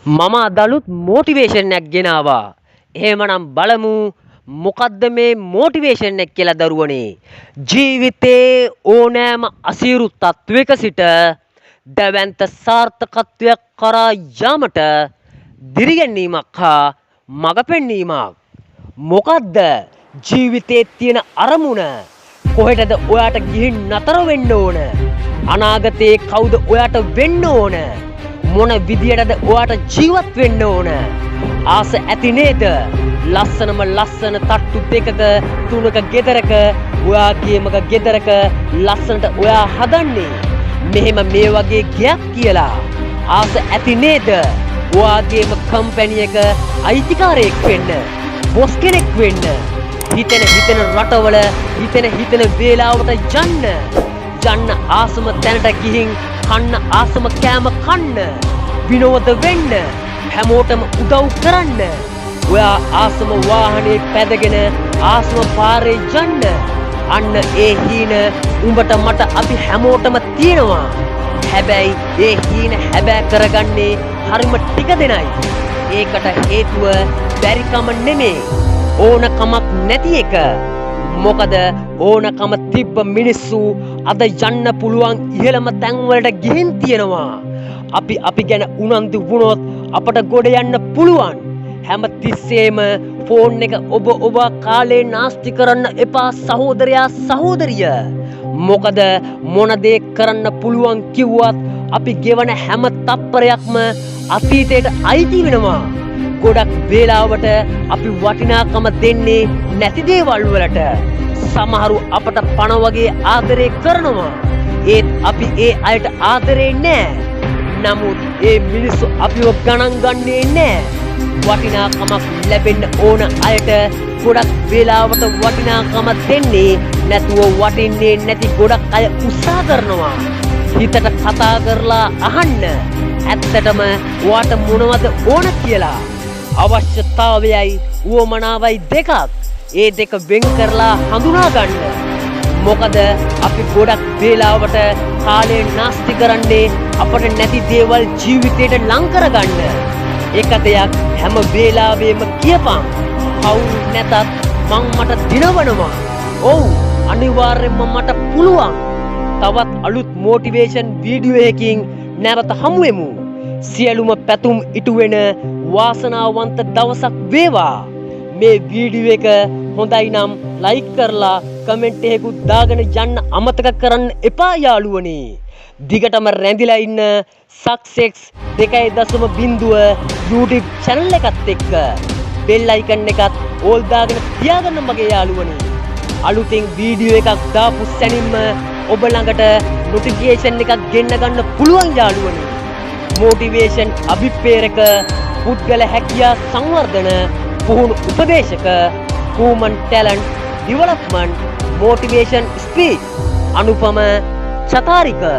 මම අදලුත් මොටිවේෂන් එකක් ගෙනාවා. එහෙමනම් බලමු මොකද්ද මේ මොටිවේෂන් එක කියලා දරුවනේ. ජීවිතේ ඕනෑම අසීරු තත්වයක සිට දැවැන්ත සාර්ථකත්වයක් කරා යාමට දිරිගැන්වීමක් හා මඟ පෙන්වීමක්. මොකද්ද ජීවිතේ තියෙන අරමුණ? කොහෙටද ඔයාට ගිහින් නතර වෙන්න ඕන? අනාගතේ කවුද ඔයාට වෙන්න ඕන? මොන විදියටද ඔයාට ජීවත් වෙන්න ඕන? ආස ඇති නේද? ලස්සනම ලස්සන තට්ටු දෙකක තුනක ගෙදරක ඔයාගේමක ගෙදරක ලස්සනට ඔයා හදන්නේ. මෙහෙම මේ වගේ ගයක් කියලා. ආස ඇති නේද? ඔයාගේම කම්පැනි එක අයිතිකාරයෙක් වෙන්න, බොස් කෙනෙක් වෙන්න. හිතෙන රටවල හිතෙන වේලාවට යන්න ආසම තැනට ගිහින් කන්න ආසම කෑම කන්න, විනෝද වෙන්න, හැමෝටම උදව් කරන්න. ඔයා ආසම වාහනේ පැදගෙන ආසම පාරේ යන්න. අන්න ඒ හීන උඹට මට අපි හැමෝටම තියෙනවා. හැබැයි ඒ හීන හැබෑ කරගන්නේ හරිම ටික දෙනයි. ඒකට හේතුව බැරිකම නෙමේ, ඕනකමක් නැති එක. මොකද ඕනකම තිබ්බ මිනිස්සු අද යන්න පුළුවන් ඉහළම තැන්වලට ගිහින් තියෙනවා. අපි ගැන උනන්දු වුණොත් අපට ගොඩ යන්න පුළුවන්. හැම තිස්සේම ෆෝන් එක ඔබ කාලේ නාස්ති කරන්න එපා සහෝදරයා සහෝදරිය. මොකද මොන දේ කරන්න පුළුවන් කිව්වත් අපි ගෙවන හැම තප්පරයක්ම අතීතයට අයිති වෙනවා. ගොඩක් වේලාවට අපි වටිනාකම දෙන්නේ නැති දේවල් වලට. සමහරු අපට පණ වගේ ආදරේ කරනවා. ඒත් අපි ඒ අයට ආදරේ නෑ. නමුත් ඒ මිනිස්සු අපිව ගණන් ගන්නේ නෑ. වටිනාකමක් ලැබෙන්න ඕන අයට ගොඩක් වේලාවට වටිනාකම දෙන්නේ නැතුව වටින්නේ නැති ගොඩක් අය උත්සාහ කරනවා. හිතට කතා කරලා අහන්න. ඇත්තටම ඔයාට මොනවද ඕන කියලා. අවශ්‍යතාවයයි උවමනාවයි දෙකක්. ඒ දෙක වෙන් කරලා හඳුනා ගන්න. මොකද අපි ගොඩක් වේලාවට කාලය නාස්ති කරන්නේ අපට නැති දේවල් ජීවිතේට ලං කරගන්න. එක දෙයක් හැම වේලාවෙම කියපන්. කවුරු නැතත් මට දිනවනවා. ඔව් අනිවාර්යෙන්ම මට පුළුවන්. තවත් අලුත් මොටිවේෂන් වීඩියෝ එකකින් නැවත හමු වෙමු. සියලුම පැතුම් ඉටු වෙන වාසනාවන්ත දවසක් වේවා. මේ වීඩියෝ එක හොඳයි නම් ලයික් කරලා කමෙන්ට් එකකුත් දාගෙන යන්න අමතක කරන්න එපා යාළුවනේ. දිගටම රැඳිලා ඉන්න සක්සෙස් 2.0 YouTube channel එකත් එක්ක බෙල් අයිකන් එකත් ඕල් දාගෙන තියාගන්න මගේ යාළුවනේ. අලුතින් වීඩියෝ එකක් දාපු සැනින්ම ඔබ ළඟට නොටිෆිකේෂන් එකක් ගෙන්න ගන්න පුළුවන් යාළුවනේ. මොටිවේෂන් අභිප්‍රේරක, පුද්ගල හැකියා සංවර්ධන, පුහුණු උපදේශක, human talent development, motivation speech, Anupama Chatharika.